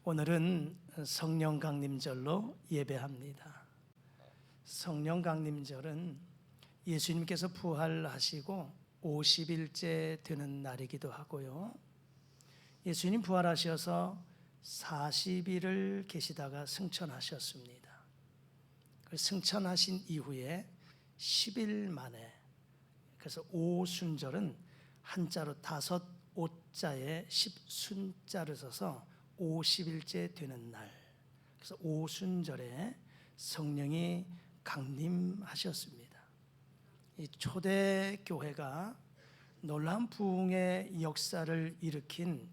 오늘은 성령 강림절로 예배합니다. 성령 강림절은 예수님께서 부활하시고 50일째 되는 날이기도 하고요. 예수님 부활하셔서 40일을 계시다가 승천하셨습니다. 그 승천하신 이후에 10일 만에, 그래서 오순절은 한자로 5자에 10순자를 써서 50일째 되는 날, 그래서 오순절에 성령이 강림하셨습니다. 이 초대교회가 놀라운 부흥의 역사를 일으킨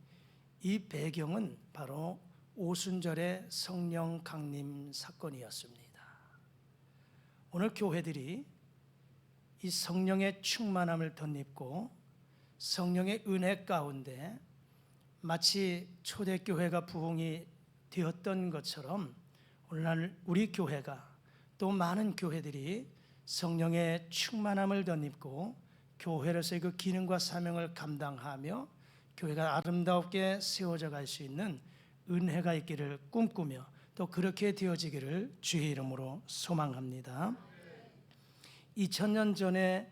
이 배경은 바로 오순절의 성령 강림 사건이었습니다. 오늘 교회들이 이 성령의 충만함을 덧입고 성령의 은혜 가운데 마치 초대교회가 부흥이 되었던 것처럼 오늘날 우리 교회가 또 많은 교회들이 성령의 충만함을 덧입고 교회로서의 그 기능과 사명을 감당하며 교회가 아름답게 세워져 갈 수 있는 은혜가 있기를 꿈꾸며 또 그렇게 되어지기를 주의 이름으로 소망합니다. 2000년 전에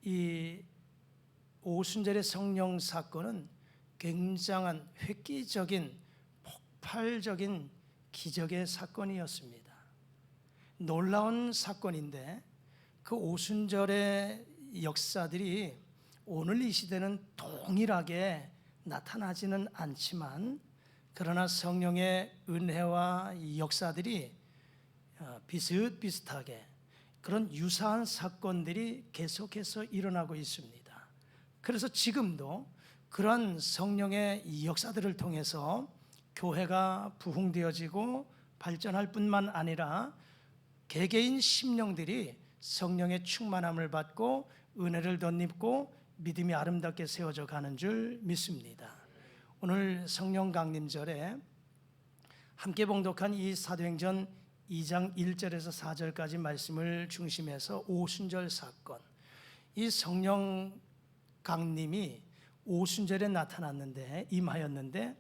이 오순절의 성령 사건은 굉장한 획기적인 폭발적인 기적의 사건이었습니다. 놀라운 사건인데 그 오순절의 역사들이 오늘 이 시대는 동일하게 나타나지는 않지만 그러나 성령의 은혜와 역사들이 비슷비슷하게 그런 유사한 사건들이 계속해서 일어나고 있습니다. 그래서 지금도 그런 성령의 역사들을 통해서 교회가 부흥되어지고 발전할 뿐만 아니라 개개인 심령들이 성령의 충만함을 받고 은혜를 덧입고 믿음이 아름답게 세워져 가는 줄 믿습니다. 오늘 성령 강림절에 함께 봉독한 이 사도행전 2장 1절에서 4절까지 말씀을 중심해서 오순절 사건, 이 성령 강림이 오순절에 나타났는데 임하였는데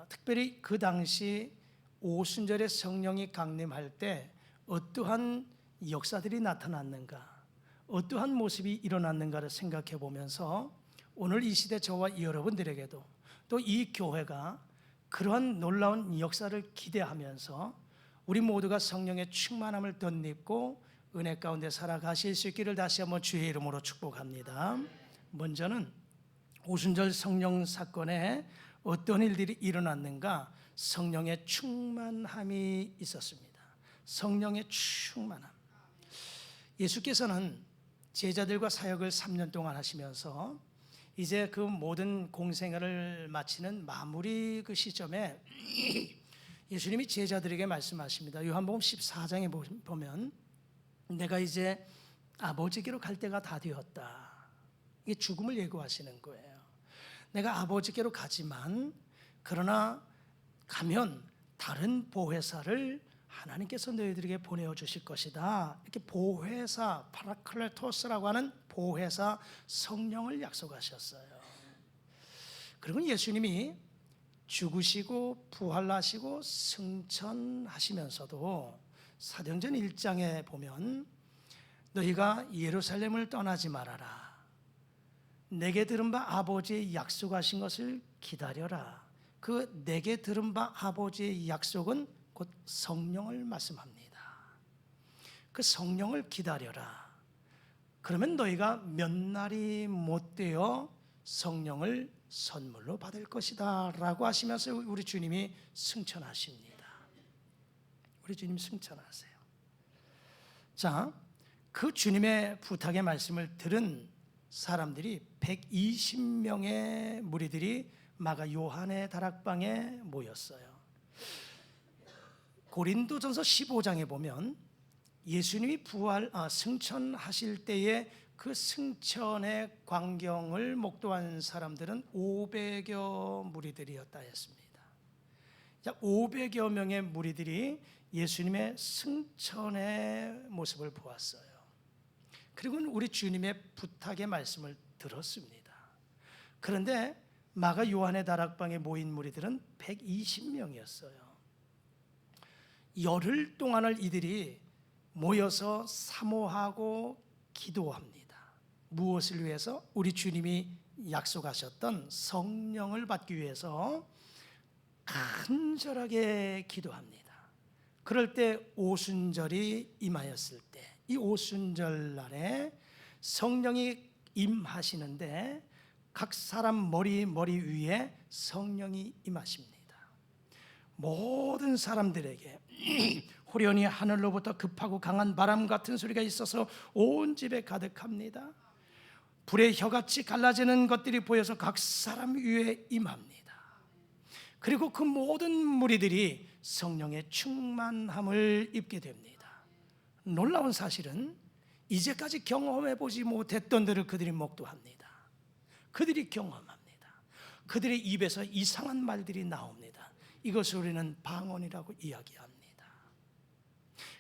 특별히 그 당시 오순절에 성령이 강림할 때 어떠한 역사들이 나타났는가, 어떠한 모습이 일어났는가를 생각해 보면서 오늘 이 시대 저와 여러분들에게도 또 이 교회가 그러한 놀라운 역사를 기대하면서 우리 모두가 성령의 충만함을 덧입고 은혜 가운데 살아가실 수 있기를 다시 한번 주의 이름으로 축복합니다. 먼저는 오순절 성령 사건에 어떤 일들이 일어났는가? 성령의 충만함이 있었습니다. 성령의 충만함. 예수께서는 제자들과 사역을 3년 동안 하시면서 이제 그 모든 공생애를 마치는 마무리 그 시점에 예수님이 제자들에게 말씀하십니다. 요한복음 14장에 보면 내가 이제 아버지께로 갈 때가 다 되었다. 이게 죽음을 예고하시는 거예요. 내가 아버지께로 가지만 그러나 가면 다른 보혜사를 하나님께서 너희들에게 보내어 주실 것이다. 이렇게 보혜사, 파라클레토스라고 하는 보혜사 성령을 약속하셨어요. 그리고 예수님이 죽으시고 부활하시고 승천하시면서도 사도행전 1장에 보면 너희가 예루살렘을 떠나지 말아라. 내게 들은 바 아버지의 약속하신 것을 기다려라. 그 내게 들은 바 아버지의 약속은 곧 성령을 말씀합니다. 그 성령을 기다려라. 그러면 너희가 몇 날이 못 되어 성령을 선물로 받을 것이다 라고 하시면서 우리 주님이 승천하십니다. 우리 주님 승천하세요. 자, 그 주님의 부탁의 말씀을 들은 사람들이 120명의 무리들이 마가 요한의 다락방에 모였어요. 고린도전서 15장에 보면 예수님이 승천하실 때의 그 승천의 광경을 목도한 사람들은 500여 무리들이었다 했습니다. 500여 명의 무리들이 예수님의 승천의 모습을 보았어요. 그리고 우리 주님의 부탁의 말씀을 들었습니다. 그런데 마가 요한의 다락방에 모인 무리들은 120명이었어요. 열흘 동안을 이들이 모여서 사모하고 기도합니다. 무엇을 위해서? 우리 주님이 약속하셨던 성령을 받기 위해서 간절하게 기도합니다. 그럴 때 오순절이 임하였을 때, 이 오순절 날에 성령이 임하시는데 각 사람 머리 위에 성령이 임하십니다. 모든 사람들에게 호련히 하늘로부터 급하고 강한 바람 같은 소리가 있어서 온 집에 가득합니다. 불의 혀같이 갈라지는 것들이 보여서 각 사람 위에 임합니다. 그리고 그 모든 무리들이 성령의 충만함을 입게 됩니다. 놀라운 사실은 이제까지 경험해 보지 못했던 들을 그들이 목도합니다. 그들이 경험합니다. 그들의 입에서 이상한 말들이 나옵니다. 이것을 우리는 방언이라고 이야기합니다.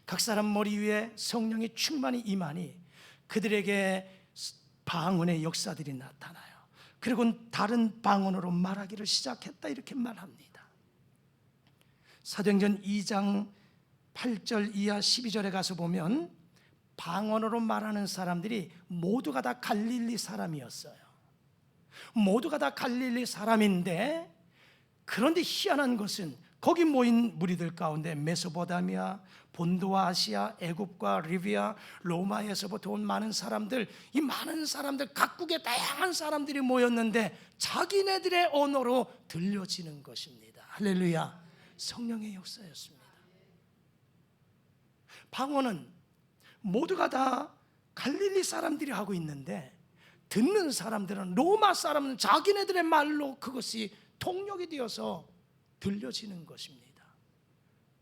각 사람 머리 위에 성령이 충만히 임하니 그들에게 방언의 역사들이 나타나요. 그리고 다른 방언으로 말하기를 시작했다, 이렇게 말합니다. 사도행전 2장 8절 이하 12절에 가서 보면 방언으로 말하는 사람들이 모두가 다 갈릴리 사람이었어요. 모두가 다 갈릴리 사람인데, 그런데 희한한 것은 거기 모인 무리들 가운데 메소포타미아, 본도와 아시아, 애굽과 리비아, 로마에서부터 온 많은 사람들, 이 많은 사람들, 각국의 다양한 사람들이 모였는데 자기네들의 언어로 들려지는 것입니다. 할렐루야. 성령의 역사였습니다. 방언은 모두가 다 갈릴리 사람들이 하고 있는데 듣는 사람들은, 로마 사람은 자기네들의 말로 그것이 통역이 되어서 들려지는 것입니다.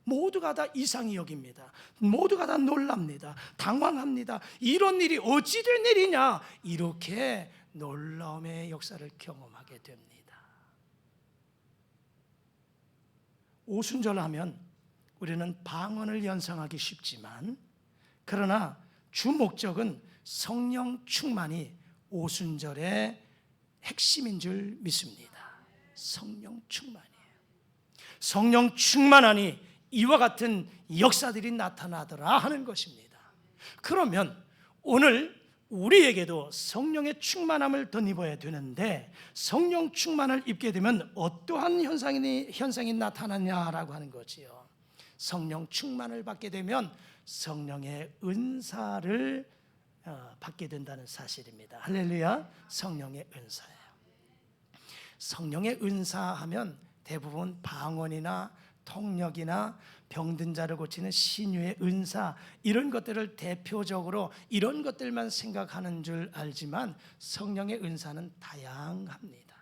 모두가 다 이상히 여깁니다. 모두가 다 놀랍니다. 당황합니다. 이런 일이 어찌 된 일이냐, 이렇게 놀라움의 역사를 경험하게 됩니다. 오순절 하면 우리는 방언을 연상하기 쉽지만, 그러나 주 목적은 성령 충만이 오순절의 핵심인 줄 믿습니다. 성령 충만이에요. 성령 충만하니 이와 같은 역사들이 나타나더라 하는 것입니다. 그러면 오늘 우리에게도 성령의 충만함을 덧입어야 되는데, 성령 충만을 입게 되면 어떠한 현상이 나타나냐라고 하는 거지요. 성령 충만을 받게 되면 성령의 은사를 받게 된다는 사실입니다. 할렐루야. 성령의 은사예요. 성령의 은사하면 대부분 방언이나 통역이나 병든 자를 고치는 신유의 은사, 이런 것들을 대표적으로 이런 것들만 생각하는 줄 알지만 성령의 은사는 다양합니다.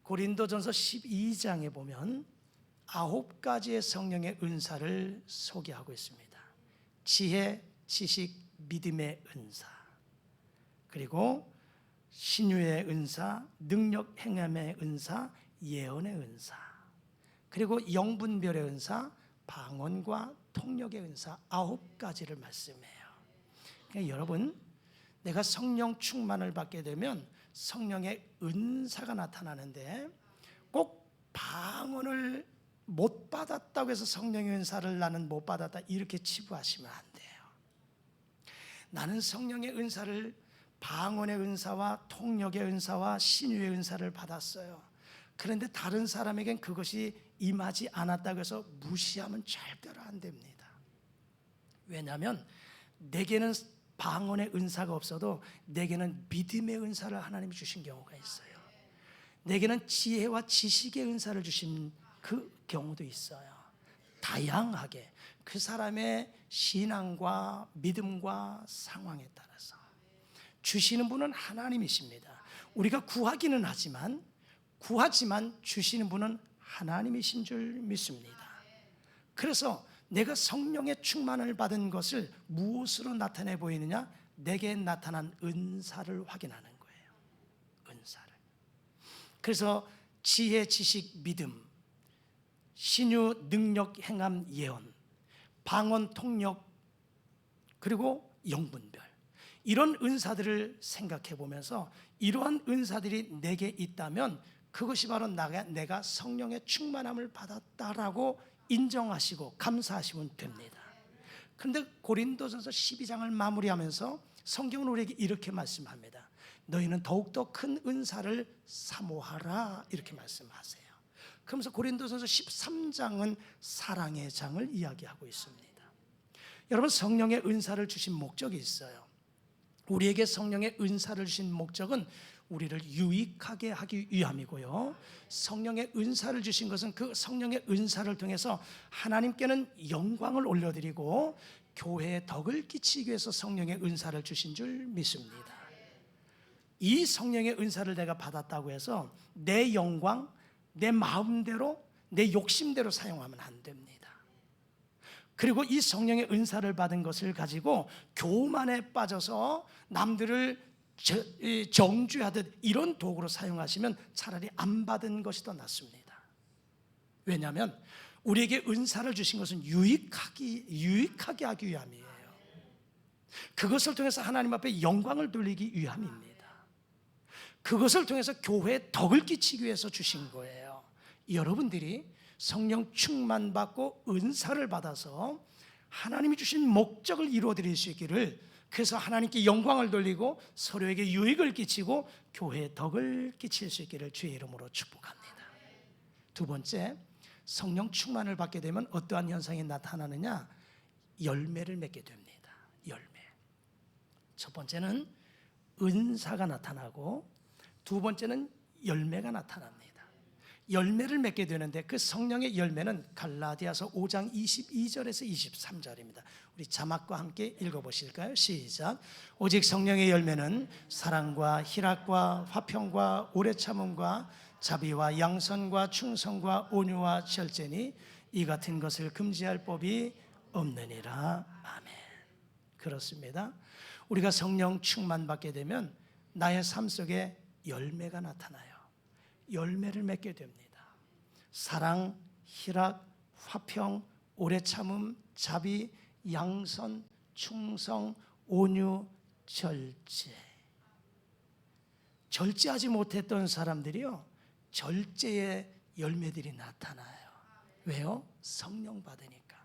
고린도전서 12장에 보면 9가지의 성령의 은사를 소개하고 있습니다. 지혜, 지식, 믿음의 은사, 그리고 신유의 은사, 능력 행함의 은사, 예언의 은사, 그리고 영분별의 은사, 방언과 통역의 은사, 9가지를 말씀해요. 그러니까 여러분, 내가 성령 충만을 받게 되면 성령의 은사가 나타나는데, 꼭 방언을 못 받았다고 해서 성령의 은사를 나는 못 받았다, 이렇게 치부하시면 안 돼요. 나는 성령의 은사를, 방언의 은사와 통역의 은사와 신유의 은사를 받았어요. 그런데 다른 사람에겐 그것이 임하지 않았다고 해서 무시하면 절대로 안 됩니다. 왜냐하면 내게는 방언의 은사가 없어도 내게는 믿음의 은사를 하나님이 주신 경우가 있어요. 내게는 지혜와 지식의 은사를 주신 그 경우도 있어요. 다양하게 그 사람의 신앙과 믿음과 상황에 따라서 주시는 분은 하나님이십니다. 우리가 구하기는 구하지만 주시는 분은 하나님이신 줄 믿습니다. 그래서 내가 성령의 충만을 받은 것을 무엇으로 나타내 보이느냐? 내게 나타난 은사를 확인하는 거예요. 은사를. 그래서 지혜, 지식, 믿음, 신유, 능력, 행함, 예언, 방언, 통역, 그리고 영분별, 이런 은사들을 생각해 보면서 이러한 은사들이 내게 있다면 그것이 바로 내가 성령의 충만함을 받았다라고 인정하시고 감사하시면 됩니다. 그런데 고린도전서 12장을 마무리하면서 성경은 우리에게 이렇게 말씀합니다. 너희는 더욱더 큰 은사를 사모하라, 이렇게 말씀하세요. 그러면서 고린도전서 13장은 사랑의 장을 이야기하고 있습니다. 여러분, 성령의 은사를 주신 목적이 있어요. 우리에게 성령의 은사를 주신 목적은 우리를 유익하게 하기 위함이고요, 성령의 은사를 주신 것은 그 성령의 은사를 통해서 하나님께는 영광을 올려드리고 교회에 덕을 끼치기 위해서 성령의 은사를 주신 줄 믿습니다. 이 성령의 은사를 내가 받았다고 해서 내 영광, 내 마음대로, 내 욕심대로 사용하면 안 됩니다. 그리고 이 성령의 은사를 받은 것을 가지고 교만에 빠져서 남들을 정죄하듯 이런 도구로 사용하시면 차라리 안 받은 것이 더 낫습니다. 왜냐하면 우리에게 은사를 주신 것은 유익하게 하기 위함이에요. 그것을 통해서 하나님 앞에 영광을 돌리기 위함입니다. 그것을 통해서 교회에 덕을 끼치기 위해서 주신 거예요. 여러분들이 성령 충만받고 은사를 받아서 하나님이 주신 목적을 이루어드릴 수 있기를, 그래서 하나님께 영광을 돌리고 서로에게 유익을 끼치고 교회에 덕을 끼칠 수 있기를 주의 이름으로 축복합니다. 두 번째, 성령 충만을 받게 되면 어떠한 현상이 나타나느냐? 열매를 맺게 됩니다. 열매. 첫 번째는 은사가 나타나고 두 번째는 열매가 나타납니다. 열매를 맺게 되는데 그 성령의 열매는 갈라디아서 5장 22절에서 23절입니다. 우리 자막과 함께 읽어보실까요? 시작. 오직 성령의 열매는 사랑과 희락과 화평과 오래 참음과 자비와 양선과 충성과 온유와 절제니 이 같은 것을 금지할 법이 없느니라. 아멘. 그렇습니다. 우리가 성령 충만 받게 되면 나의 삶 속에 열매가 나타나요. 열매를 맺게 됩니다. 사랑, 희락, 화평, 오래 참음, 자비, 양선, 충성, 온유, 절제. 절제하지 못했던 사람들이요, 절제의 열매들이 나타나요. 왜요? 성령 받으니까.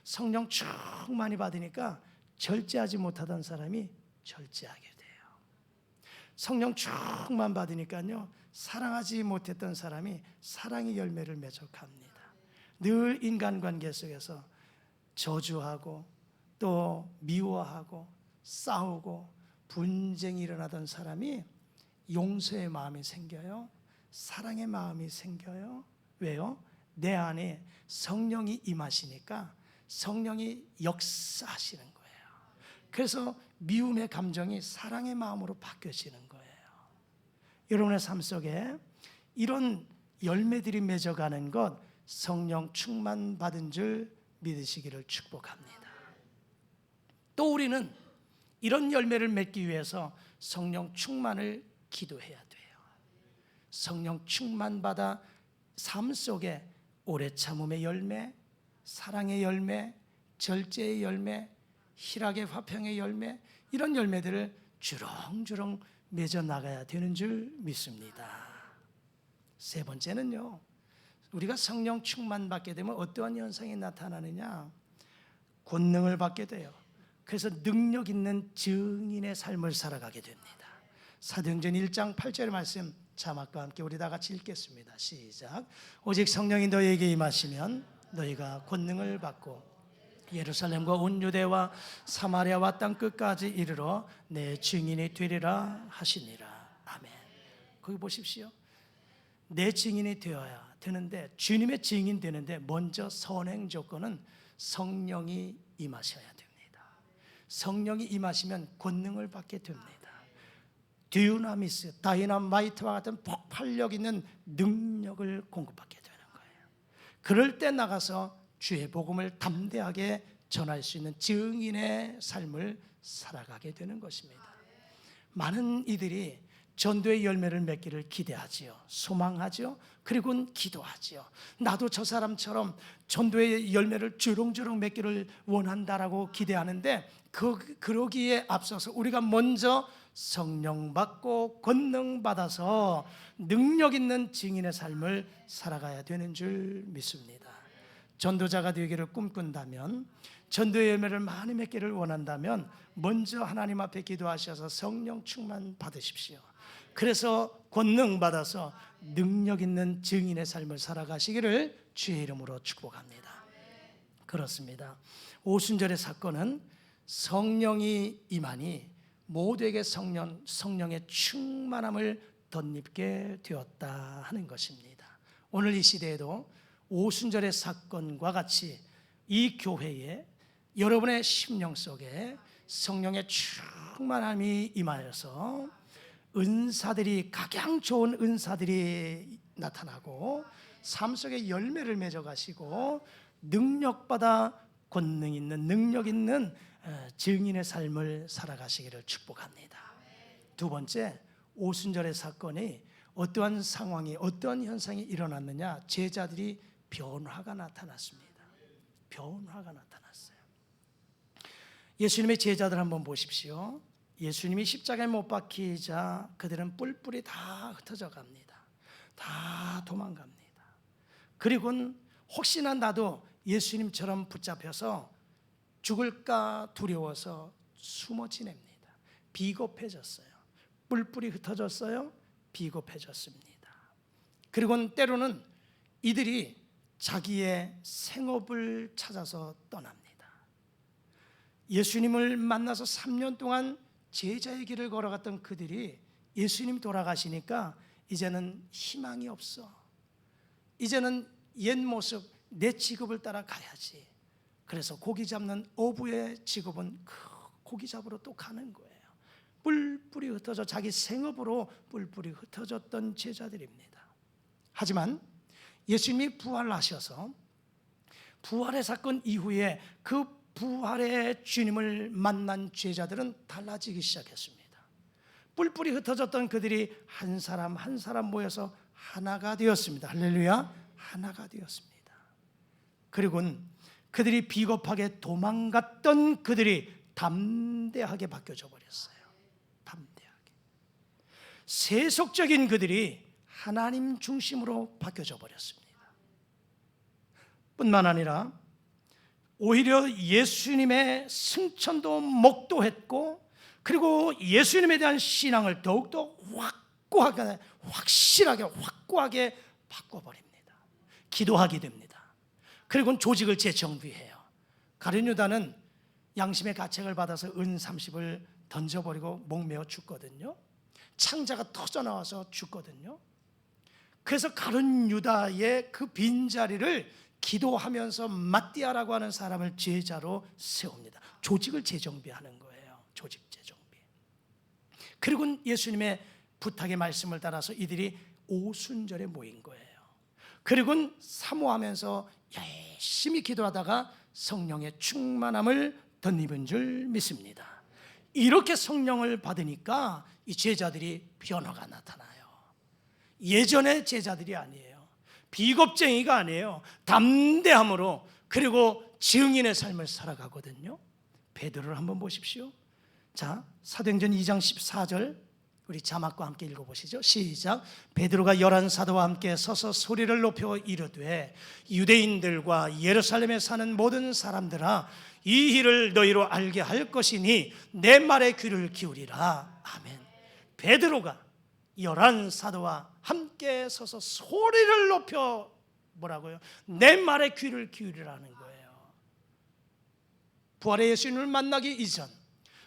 성령 충만히 받으니까 절제하지 못하던 사람이 절제하게 돼요. 성령 충만 받으니까요, 사랑하지 못했던 사람이 사랑의 열매를 맺어갑니다. 늘 인간관계 속에서 저주하고 또 미워하고 싸우고 분쟁이 일어나던 사람이 용서의 마음이 생겨요. 사랑의 마음이 생겨요. 왜요? 내 안에 성령이 임하시니까 성령이 역사하시는 거예요. 그래서 미움의 감정이 사랑의 마음으로 바뀌어지는 거예요. 여러분의 삶 속에 이런 열매들이 맺어가는 것, 성령 충만 받은 줄 믿으시기를 축복합니다. 또 우리는 이런 열매를 맺기 위해서 성령 충만을 기도해야 돼요. 성령 충만 받아 삶 속에 오래 참음의 열매, 사랑의 열매, 절제의 열매, 희락의 화평의 열매, 이런 열매들을 주렁주렁 맺어 나가야 되는 줄 믿습니다. 세 번째는요, 우리가 성령 충만 받게 되면 어떠한 현상이 나타나느냐? 권능을 받게 돼요. 그래서 능력 있는 증인의 삶을 살아가게 됩니다. 사도행전 1장 8절의 말씀 자막과 함께 우리 다 같이 읽겠습니다. 시작. 오직 성령이 너희에게 임하시면 너희가 권능을 받고 예루살렘과 온 유대와 사마리아와 땅 끝까지 이르러 내 증인이 되리라 하시니라. 아멘. 거기 보십시오. 내 증인이 되어야 되는데, 주님의 증인 되는데 먼저 선행 조건은 성령이 임하셔야 됩니다. 성령이 임하시면 권능을 받게 됩니다. 듀나미스, 다이나마이트와 같은 폭발력 있는 능력을 공급받게 되는 거예요. 그럴 때 나가서 주의 복음을 담대하게 전할 수 있는 증인의 삶을 살아가게 되는 것입니다. 많은 이들이 전도의 열매를 맺기를 기대하지요. 소망하지요. 그리고는 기도하지요. 나도 저 사람처럼 전도의 열매를 주렁주렁 맺기를 원한다라고 기대하는데 그러기에 앞서서 우리가 먼저 성령 받고 권능 받아서 능력 있는 증인의 삶을 살아가야 되는 줄 믿습니다. 전도자가 되기를 꿈꾼다면, 전도의 열매를 많이 맺기를 원한다면 먼저 하나님 앞에 기도하셔서 성령 충만 받으십시오. 그래서 권능 받아서 능력 있는 증인의 삶을 살아가시기를 주의 이름으로 축복합니다. 그렇습니다. 오순절의 사건은 성령이 임하니 모두에게 성령의 충만함을 덧입게 되었다 하는 것입니다. 오늘 이 시대에도 오순절의 사건과 같이 이 교회에 여러분의 심령 속에 성령의 충만함이 임하여서 은사들이, 각양 좋은 은사들이 나타나고 삶 속에 열매를 맺어가시고 능력받아 권능 있는, 능력 있는 증인의 삶을 살아가시기를 축복합니다. 두 번째, 오순절의 사건이 어떠한 상황이, 어떠한 현상이 일어났느냐? 제자들이 변화가 나타났습니다. 변화가 나타났어요. 예수님의 제자들 한번 보십시오. 예수님이 십자가에 못 박히자 그들은 뿔뿔이 다 흩어져 갑니다. 다 도망갑니다. 그리고는 혹시나 나도 예수님처럼 붙잡혀서 죽을까 두려워서 숨어 지냅니다. 비겁해졌어요. 뿔뿔이 흩어졌어요. 비겁해졌습니다. 그리고는 때로는 이들이 자기의 생업을 찾아서 떠납니다. 예수님을 만나서 3년 동안 제자의 길을 걸어갔던 그들이 예수님 돌아가시니까 이제는 희망이 없어. 이제는 옛 모습, 내 직업을 따라 가야지. 그래서 고기 잡는 어부의 직업은 그 고기 잡으러 또 가는 거예요. 뿔뿔이 흩어져 자기 생업으로 뿔뿔이 흩어졌던 제자들입니다. 하지만 예수님이 부활하셔서 부활의 사건 이후에 그 부활의 주님을 만난 제자들은 달라지기 시작했습니다. 뿔뿔이 흩어졌던 그들이 한 사람 한 사람 모여서 하나가 되었습니다. 할렐루야, 하나가 되었습니다. 그리고는 그들이 비겁하게 도망갔던 그들이 담대하게 바뀌어져 버렸어요. 담대하게. 세속적인 그들이 하나님 중심으로 바뀌어져 버렸습니다. 뿐만 아니라 오히려 예수님의 승천도 목도했고, 그리고 예수님에 대한 신앙을 더욱더 확고하게, 확실하게, 확고하게 바꿔버립니다. 기도하게 됩니다. 그리고 조직을 재정비해요. 가룟 유다는 양심의 가책을 받아서 은 30을 던져버리고 목매어 죽거든요. 창자가 터져나와서 죽거든요. 그래서 가룟 유다의 그 빈자리를 기도하면서 마띠아라고 하는 사람을 제자로 세웁니다. 조직을 재정비하는 거예요. 조직 재정비. 그리고 예수님의 부탁의 말씀을 따라서 이들이 오순절에 모인 거예요. 그리고 사모하면서 열심히 기도하다가 성령의 충만함을 덧입은 줄 믿습니다. 이렇게 성령을 받으니까 이 제자들이 변화가 나타나요. 예전의 제자들이 아니에요. 비겁쟁이가 아니에요. 담대함으로, 그리고 증인의 삶을 살아가거든요. 베드로를 한번 보십시오. 자, 사도행전 2장 14절 우리 자막과 함께 읽어보시죠. 시작. 베드로가 11사도와 함께 서서 소리를 높여 이르되 유대인들과 예루살렘에 사는 모든 사람들아, 이 일을 너희로 알게 할 것이니 내 말에 귀를 기울이라. 아멘. 베드로가 11사도와 함께 서서 소리를 높여 뭐라고요? 내 말에 귀를 기울이라는 거예요. 부활의 예수님을 만나기 이전,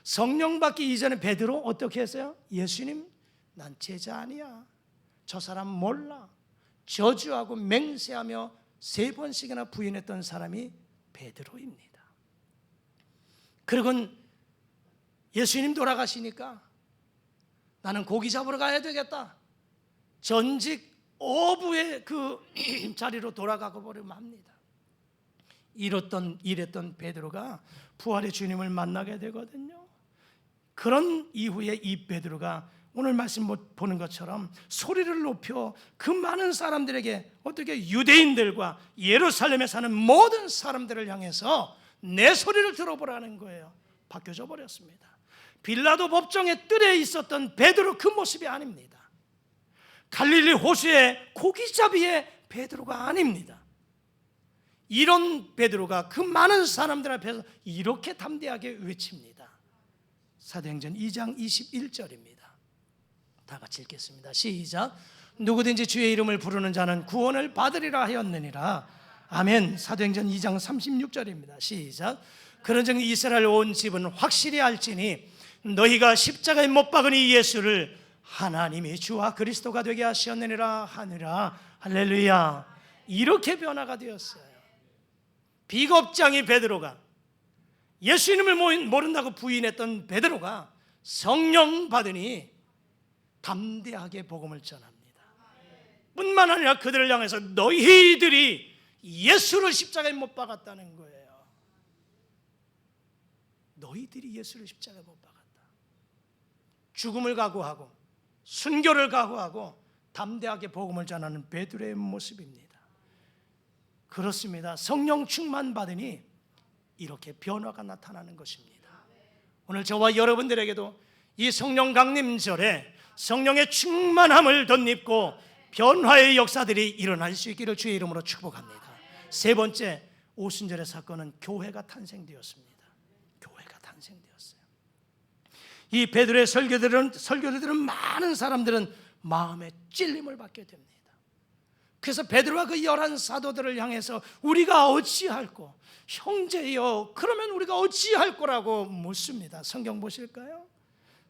성령 받기 이전에 베드로 어떻게 했어요? 예수님, 난 제자 아니야. 저 사람 몰라. 저주하고 맹세하며 3번씩이나 부인했던 사람이 베드로입니다. 그리고 예수님 돌아가시니까 나는 고기 잡으러 가야 되겠다. 전직 어부의 그 자리로 돌아가고 버리면 합니다. 이랬던 베드로가 부활의 주님을 만나게 되거든요. 그런 이후에 이 베드로가 오늘 말씀 보는 것처럼 소리를 높여 그 많은 사람들에게, 어떻게 유대인들과 예루살렘에 사는 모든 사람들을 향해서 내 소리를 들어보라는 거예요. 바뀌어져 버렸습니다. 빌라도 법정의 뜰에 있었던 베드로 그 모습이 아닙니다. 갈릴리 호수의 고기잡이의 베드로가 아닙니다. 이런 베드로가 그 많은 사람들 앞에서 이렇게 담대하게 외칩니다. 사도행전 2장 21절입니다. 다 같이 읽겠습니다. 시작. 누구든지 주의 이름을 부르는 자는 구원을 받으리라 하였느니라. 아멘. 사도행전 2장 36절입니다. 시작. 그런즉 이스라엘 온 집은 확실히 알지니 너희가 십자가에 못 박은 이 예수를 하나님이 주와 그리스도가 되게 하셨느니라 하느라. 할렐루야. 이렇게 변화가 되었어요. 비겁장이 베드로가, 예수 이름을 모른다고 부인했던 베드로가 성령 받으니 담대하게 복음을 전합니다. 뿐만 아니라 그들을 향해서 너희들이 예수를 십자가에 못 박았다는 거예요. 너희들이 예수를 십자가에 못 박았다. 죽음을 각오하고 순교를 각오하고 담대하게 복음을 전하는 베드로의 모습입니다. 그렇습니다. 성령 충만 받으니 이렇게 변화가 나타나는 것입니다. 오늘 저와 여러분들에게도 이 성령 강림절에 성령의 충만함을 덧입고 변화의 역사들이 일어날 수 있기를 주의 이름으로 축복합니다. 세 번째, 오순절의 사건은 교회가 탄생되었습니다. 교회가 탄생되었어요. 이 베드로의 설교들은 많은 사람들은 마음에 찔림을 받게 됩니다. 그래서 베드로와 그 11 사도들을 향해서 우리가 어찌할꼬, 형제여 그러면 우리가 어찌할 거라고 묻습니다. 성경 보실까요?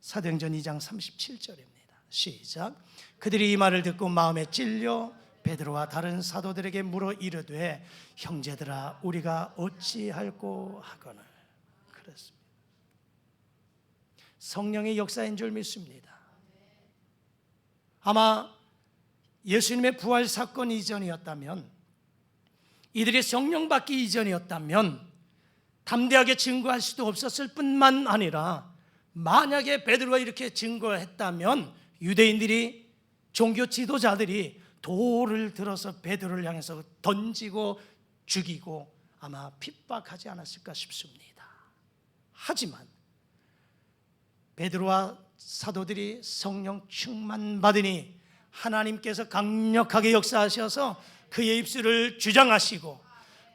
사도행전 2장 37절입니다. 시작. 그들이 이 말을 듣고 마음에 찔려 베드로와 다른 사도들에게 물어 이르되 형제들아 우리가 어찌할꼬 하거늘. 그렇습니다. 성령의 역사인 줄 믿습니다. 아마 예수님의 부활 사건 이전이었다면, 이들이 성령 받기 이전이었다면 담대하게 증거할 수도 없었을 뿐만 아니라, 만약에 베드로가 이렇게 증거했다면 유대인들이, 종교 지도자들이 돌을 들어서 베드로를 향해서 던지고 죽이고 아마 핍박하지 않았을까 싶습니다. 하지만 베드로와 사도들이 성령 충만 받으니 하나님께서 강력하게 역사하셔서 그의 입술을 주장하시고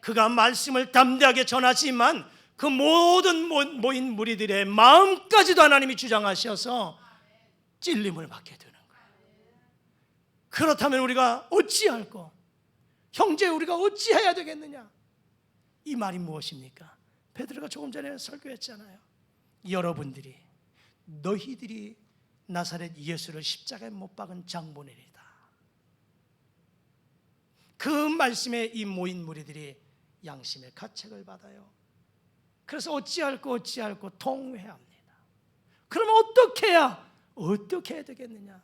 그가 말씀을 담대하게 전하지만 그 모든 모인 무리들의 마음까지도 하나님이 주장하셔서 찔림을 받게 되는 거예요. 그렇다면 우리가 어찌할꼬? 형제 우리가 어찌해야 되겠느냐? 이 말이 무엇입니까? 베드로가 조금 전에 설교했잖아요. 여러분들이, 너희들이 나사렛 예수를 십자가에 못 박은 장본인이다. 그 말씀에 이 모인 무리들이 양심의 가책을 받아요. 그래서 어찌할꼬 통회합니다. 그러면 어떻게 해야 되겠느냐?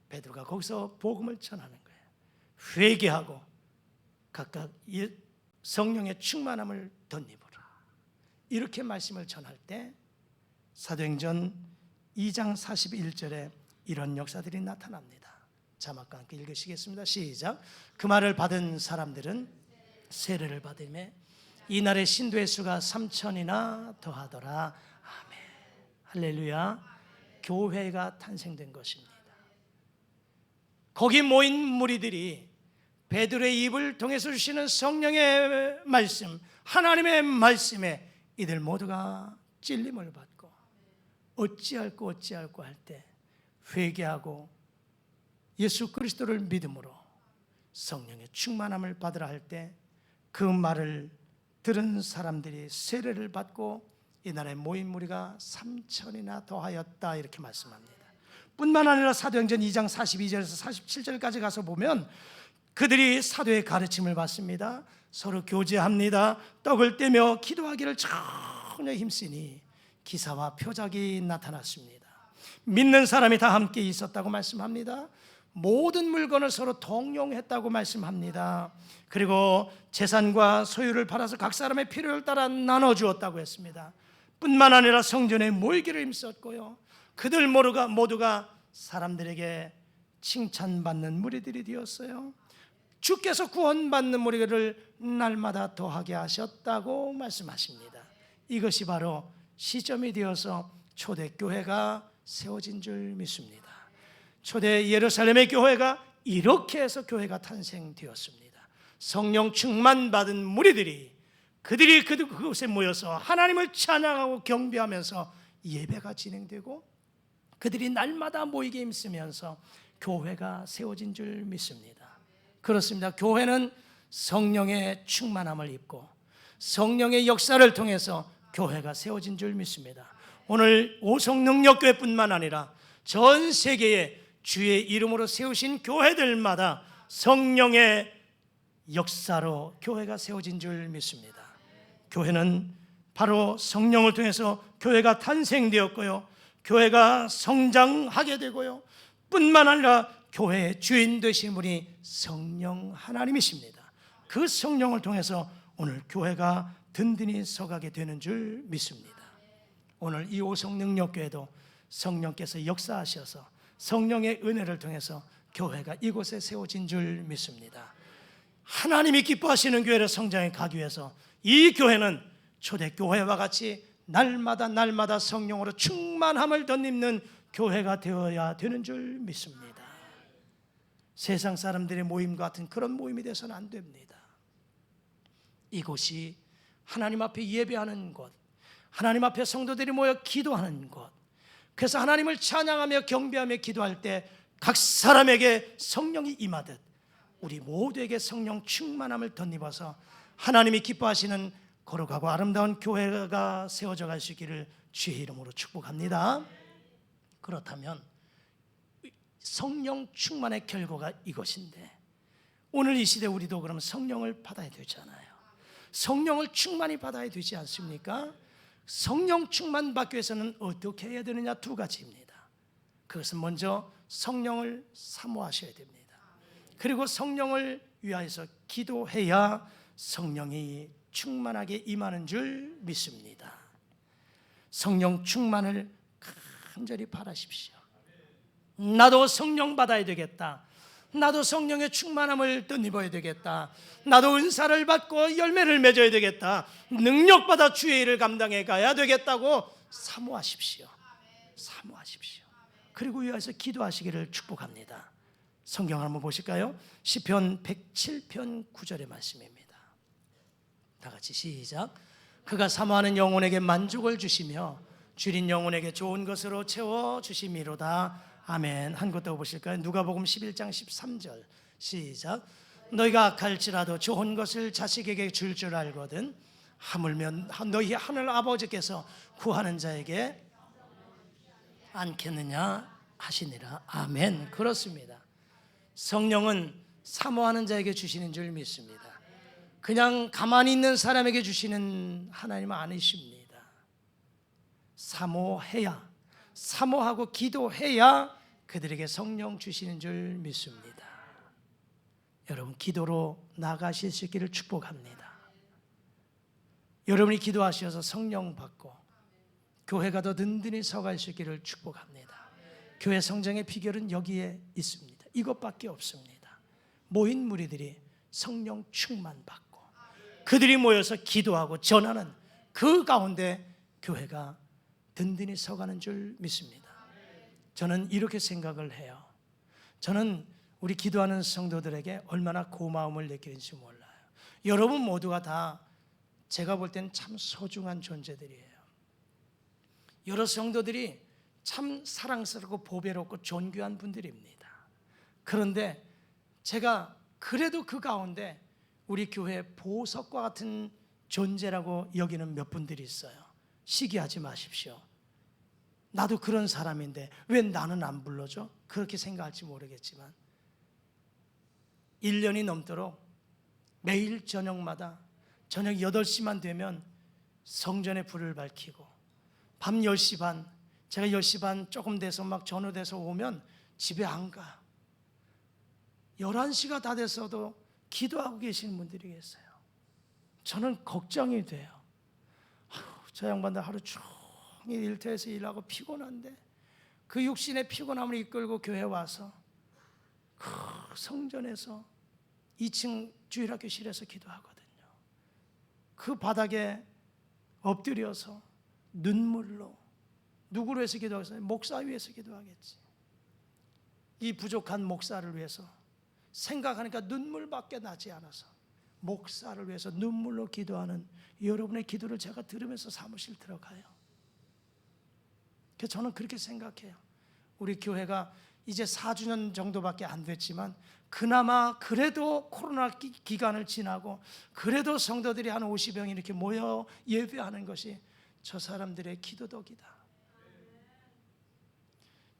베드로가 거기서 복음을 전하는 거예요. 회개하고 각각 성령의 충만함을 덧입으라. 이렇게 말씀을 전할 때 사도행전 2장 41절에 이런 역사들이 나타납니다. 자막과 함께 읽으시겠습니다. 시작. 그 말을 받은 사람들은 세례를 받으며 이날의 신도의 수가 3,000이나 더하더라. 아멘. 할렐루야. 교회가 탄생된 것입니다. 거기 모인 무리들이 베드로의 입을 통해서 주시는 성령의 말씀, 하나님의 말씀에 이들 모두가 찔림을 받고 어찌할꼬 할 때 회개하고 예수 그리스도를 믿음으로 성령의 충만함을 받으라 할 때 그 말을 들은 사람들이 세례를 받고 이날에 모인 무리가 3,000이나 더하였다. 이렇게 말씀합니다. 뿐만 아니라 사도행전 2장 42절에서 47절까지 가서 보면 그들이 사도의 가르침을 받습니다. 서로 교제합니다. 떡을 떼며 기도하기를 전혀 힘쓰니 기사와 표적이 나타났습니다. 믿는 사람이 다 함께 있었다고 말씀합니다. 모든 물건을 서로 동용했다고 말씀합니다. 그리고 재산과 소유를 팔아서 각 사람의 필요를 따라 나눠주었다고 했습니다. 뿐만 아니라 성전에 모이기를 힘썼고요. 그들 모두가 사람들에게 칭찬받는 무리들이 되었어요. 주께서 구원받는 무리를 날마다 더하게 하셨다고 말씀하십니다. 이것이 바로 시점이 되어서 초대교회가 세워진 줄 믿습니다. 초대 예루살렘의 교회가 이렇게 해서 교회가 탄생되었습니다. 성령 충만받은 무리들이 그들이 그곳에 모여서 하나님을 찬양하고 경배하면서 예배가 진행되고 그들이 날마다 모이게 힘쓰면서 교회가 세워진 줄 믿습니다. 그렇습니다. 교회는 성령의 충만함을 입고 성령의 역사를 통해서 교회가 세워진 줄 믿습니다. 오늘 오성능력교회뿐만 아니라 전 세계에 주의 이름으로 세우신 교회들마다 성령의 역사로 교회가 세워진 줄 믿습니다. 교회는 바로 성령을 통해서 교회가 탄생되었고요, 교회가 성장하게 되고요, 뿐만 아니라 교회의 주인 되신 분이 성령 하나님이십니다. 그 성령을 통해서 오늘 교회가 든든히 서가게 되는 줄 믿습니다. 오늘 이 오성능력교회도 성령께서 역사하셔서 성령의 은혜를 통해서 교회가 이곳에 세워진 줄 믿습니다. 하나님이 기뻐하시는 교회를 성장해 가기 위해서 이 교회는 초대교회와 같이 날마다 성령으로 충만함을 덧입는 교회가 되어야 되는 줄 믿습니다. 세상 사람들의 모임 같은 그런 모임이 되어서는 안 됩니다. 이곳이 하나님 앞에 예배하는 곳, 하나님 앞에 성도들이 모여 기도하는 곳, 그래서 하나님을 찬양하며 경배하며 기도할 때 각 사람에게 성령이 임하듯 우리 모두에게 성령 충만함을 덧입어서 하나님이 기뻐하시는 거룩하고 아름다운 교회가 세워져 갈 수 있기를 주의 이름으로 축복합니다. 그렇다면 성령 충만의 결과가 이것인데, 오늘 이 시대 우리도 그럼 성령을 받아야 되잖아요. 성령을 충만히 받아야 되지 않습니까? 성령 충만 받기 위해서는 어떻게 해야 되느냐, 두 가지입니다. 그것은 먼저 성령을 사모하셔야 됩니다. 그리고 성령을 위하여서 기도해야 성령이 충만하게 임하는 줄 믿습니다. 성령 충만을 간절히 바라십시오. 나도 성령 받아야 되겠다, 나도 성령의 충만함을 덧입어야 되겠다, 나도 은사를 받고 열매를 맺어야 되겠다, 능력받아 주의 일을 감당해 가야 되겠다고 사모하십시오. 사모하십시오. 그리고 위해서 기도하시기를 축복합니다. 성경 한번 보실까요? 시편 107편 9절의 말씀입니다. 다 같이 시작. 그가 사모하는 영혼에게 만족을 주시며 줄인 영혼에게 좋은 것으로 채워주심이로다. 아멘. 한 곳 더 보실까요? 누가복음 11장 13절 시작. 너희가 악할지라도 좋은 것을 자식에게 줄 줄 알거든 하물며 너희 하늘 아버지께서 구하는 자에게 않겠느냐 하시니라. 아멘. 그렇습니다. 성령은 사모하는 자에게 주시는 줄 믿습니다. 그냥 가만히 있는 사람에게 주시는 하나님은 아니십니다. 사모해야, 사모하고 기도해야 그들에게 성령 주시는 줄 믿습니다. 여러분, 기도로 나가실 수 있기를 축복합니다. 여러분이 기도하셔서 성령 받고 교회가 더 든든히 서갈 수 있기를 축복합니다. 교회 성장의 비결은 여기에 있습니다. 이것밖에 없습니다. 모인 무리들이 성령 충만 받고 그들이 모여서 기도하고 전하는 그 가운데 교회가 든든히 서가는 줄 믿습니다. 저는 이렇게 생각을 해요. 저는 우리 기도하는 성도들에게 얼마나 고마움을 느끼는지 몰라요. 여러분 모두가 다 제가 볼 때는 참 소중한 존재들이에요. 여러 성도들이 참 사랑스럽고 보배롭고 존귀한 분들입니다. 그런데 제가 그래도 그 가운데 우리 교회 보석과 같은 존재라고 여기는 몇 분들이 있어요. 시기하지 마십시오. 나도 그런 사람인데 왜 나는 안 불러줘? 그렇게 생각할지 모르겠지만 1년이 넘도록 매일 저녁마다 저녁 8시만 되면 성전에 불을 밝히고 밤 10시 반, 제가 10시 반 조금 돼서 막 전후돼서 오면 집에 안 가. 11시가 다 돼서도 기도하고 계시는 분들이 계세요. 저는 걱정이 돼요. 저 양반들 하루 종일 일터에서 일하고 피곤한데 그 육신의 피곤함을 이끌고 교회 와서 그 성전에서 2층 주일학교실에서 기도하거든요. 그 바닥에 엎드려서 눈물로. 누구를 위해서 기도하겠어요? 목사 위해서 기도하겠지. 이 부족한 목사를 위해서 생각하니까 눈물밖에 나지 않아서 목사를 위해서 눈물로 기도하는 여러분의 기도를 제가 들으면서 사무실 들어가요. 그래서 저는 그렇게 생각해요. 우리 교회가 이제 4주년 정도밖에 안 됐지만 그나마 그래도 코로나 기간을 지나고 그래도 성도들이 한 50명이 이렇게 모여 예배하는 것이 저 사람들의 기도덕이다.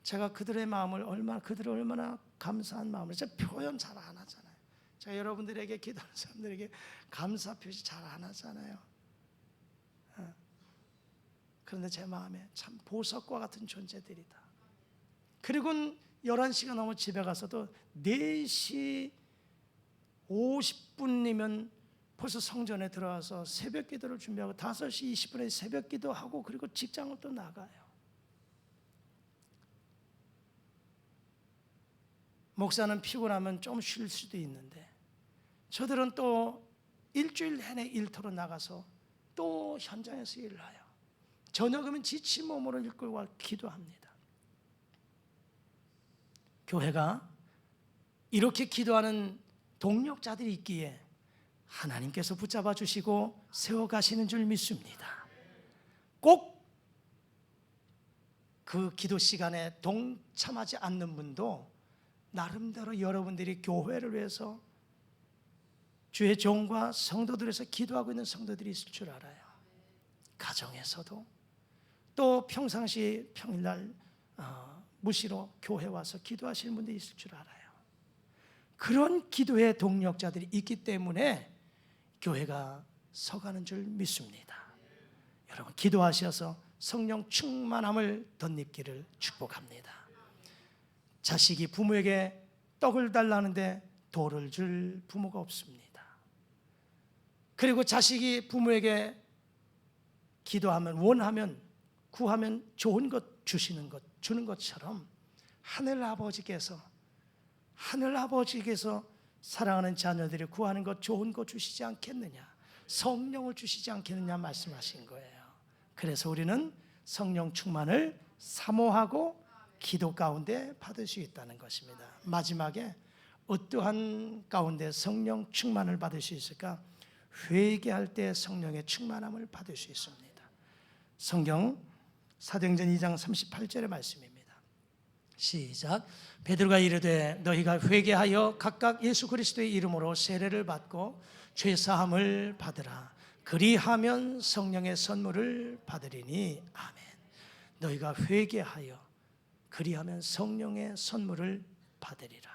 제가 그들의 마음을 그들을 얼마나 감사한 마음을 제가 표현 잘 안 하잖아요. 제가 여러분들에게 기도하는 사람들에게 감사 표시 잘 안 하잖아요. 그런데 제 마음에 참 보석과 같은 존재들이다. 그리고 11시가 넘어 집에 가서도 4시 50분이면 벌써 성전에 들어와서 새벽 기도를 준비하고 5시 20분에 새벽 기도하고 그리고 직장을 또 나가요. 목사는 피곤하면 좀 쉴 수도 있는데 저들은 또 일주일 내내 일터로 나가서 또 현장에서 일을 해요. 저녁이면 지친 몸으로 이끌고 기도합니다. 교회가 이렇게 기도하는 동력자들이 있기에 하나님께서 붙잡아 주시고 세워가시는 줄 믿습니다. 꼭 그 기도 시간에 동참하지 않는 분도 나름대로 여러분들이 교회를 위해서 주의 종과 성도들에서 기도하고 있는 성도들이 있을 줄 알아요. 가정에서도 또 평상시 평일날 무시로 교회 와서 기도하시는 분들이 있을 줄 알아요. 그런 기도의 동력자들이 있기 때문에 교회가 서가는 줄 믿습니다. 여러분 기도하셔서 성령 충만함을 덧입기를 축복합니다. 자식이 부모에게 떡을 달라는데 돌을 줄 부모가 없습니다. 그리고 자식이 부모에게 기도하면 원하면 구하면 좋은 것 주시는 것 주는 것처럼 하늘 아버지께서 사랑하는 자녀들이 구하는 것 좋은 것 주시지 않겠느냐, 성령을 주시지 않겠느냐 말씀하신 거예요. 그래서 우리는 성령 충만을 사모하고 기도 가운데 받을 수 있다는 것입니다. 마지막에 어떠한 가운데 성령 충만을 받을 수 있을까? 회개할 때 성령의 충만함을 받을 수 있습니다. 성경 사도행전 2장 38절의 말씀입니다. 시작. 베드로가 이르되 너희가 회개하여 각각 예수 그리스도의 이름으로 세례를 받고 죄 사함을 받으라. 그리하면 성령의 선물을 받으리니 아멘. 너희가 회개하여 그리하면 성령의 선물을 받으리라.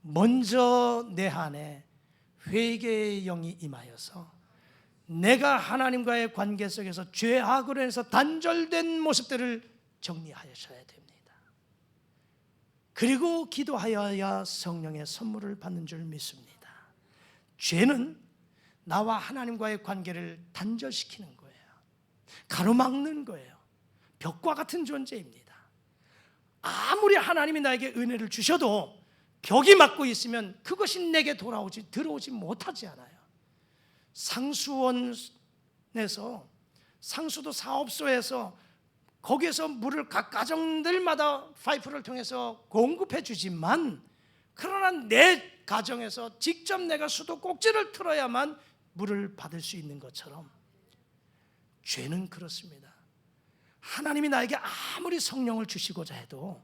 먼저 내 안에 회개의 영이 임하여서 내가 하나님과의 관계 속에서 죄악으로 해서 단절된 모습들을 정리하셔야 됩니다. 그리고 기도하여야 성령의 선물을 받는 줄 믿습니다. 죄는 나와 하나님과의 관계를 단절시키는 거예요. 가로막는 거예요. 벽과 같은 존재입니다. 아무리 하나님이 나에게 은혜를 주셔도 벽이 막고 있으면 그것이 내게 들어오지 못하지 않아요. 상수도 사업소에서 거기에서 물을 각 가정들마다 파이프를 통해서 공급해 주지만 그러나 내 가정에서 직접 내가 수도 꼭지를 틀어야만 물을 받을 수 있는 것처럼 죄는 그렇습니다. 하나님이 나에게 아무리 성령을 주시고자 해도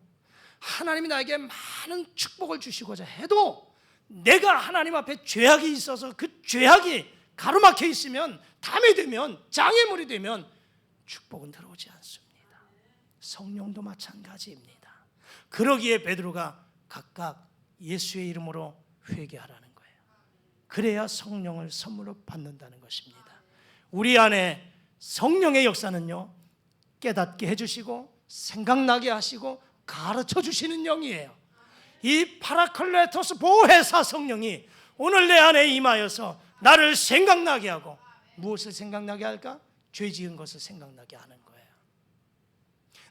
하나님이 나에게 많은 축복을 주시고자 해도 내가 하나님 앞에 죄악이 있어서 그 죄악이 가로막혀 있으면 담이 되면 장애물이 되면 축복은 들어오지 않습니다. 성령도 마찬가지입니다. 그러기에 베드로가 각각 예수의 이름으로 회개하라는 거예요. 그래야 성령을 선물로 받는다는 것입니다. 우리 안에 성령의 역사는요, 깨닫게 해주시고 생각나게 하시고 가르쳐 주시는 영이에요. 이 파라클레토스 보혜사 성령이 오늘 내 안에 임하여서 나를 생각나게 하고, 무엇을 생각나게 할까? 죄 지은 것을 생각나게 하는 거예요.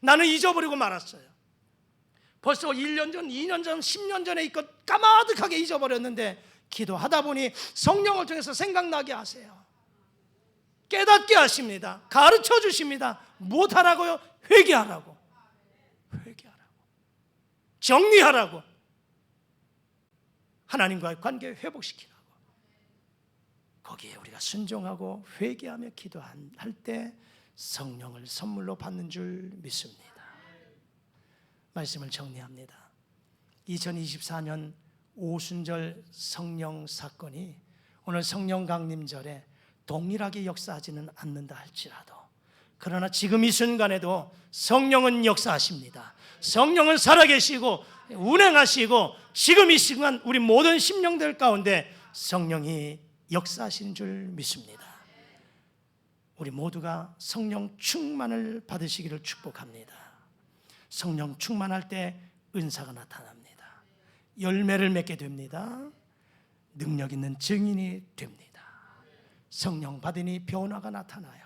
나는 잊어버리고 말았어요. 벌써 1년 전, 2년 전, 10년 전에 이것 까마득하게 잊어버렸는데 기도하다 보니 성령을 통해서 생각나게 하세요. 깨닫게 하십니다. 가르쳐 주십니다. 무엇하라고요? 회개하라고. 회개하라고. 정리하라고. 하나님과의 관계 회복시키라고. 거기에 우리가 순종하고 회개하며 기도할 때 성령을 선물로 받는 줄 믿습니다. 말씀을 정리합니다. 2024년 오순절 성령 사건이 오늘 성령 강림절에 동일하게 역사하지는 않는다 할지라도, 그러나 지금 이 순간에도 성령은 역사하십니다. 성령은 살아계시고 운행하시고 지금 이 시간 우리 모든 심령들 가운데 성령이 역사하시는 줄 믿습니다. 우리 모두가 성령 충만을 받으시기를 축복합니다. 성령 충만할 때 은사가 나타납니다. 열매를 맺게 됩니다. 능력 있는 증인이 됩니다. 성령 받으니 변화가 나타나요.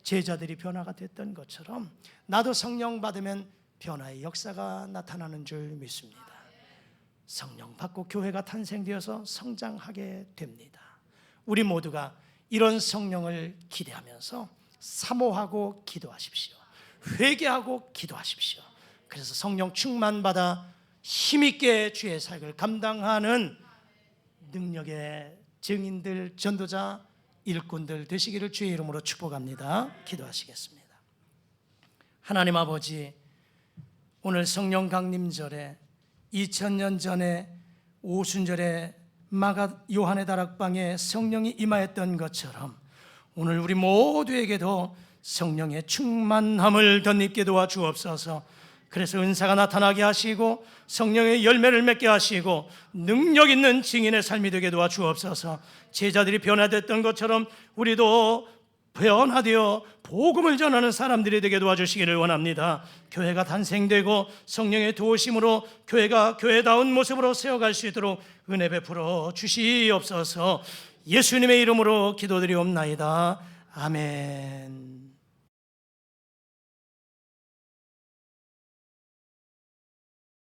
제자들이 변화가 됐던 것처럼 나도 성령 받으면 변화의 역사가 나타나는 줄 믿습니다. 성령 받고 교회가 탄생되어서 성장하게 됩니다. 우리 모두가 이런 성령을 기대하면서 사모하고 기도하십시오. 회개하고 기도하십시오. 그래서 성령 충만받아 힘있게 주의 사역을 감당하는 능력의 증인들, 전도자, 일꾼들 되시기를 주의 이름으로 축복합니다. 기도하시겠습니다. 하나님 아버지, 오늘 성령 강림절에 2000년 전에 오순절에 요한의 다락방에 성령이 임하였던 것처럼 오늘 우리 모두에게도 성령의 충만함을 덧입게 도와주옵소서. 그래서 은사가 나타나게 하시고 성령의 열매를 맺게 하시고 능력 있는 증인의 삶이 되게 도와주옵소서. 제자들이 변화됐던 것처럼 우리도 변화되어 복음을 전하는 사람들이 되게 도와주시기를 원합니다. 교회가 탄생되고 성령의 도우심으로 교회가 교회다운 모습으로 세워갈 수 있도록 은혜 베풀어 주시옵소서. 예수님의 이름으로 기도드리옵나이다. 아멘.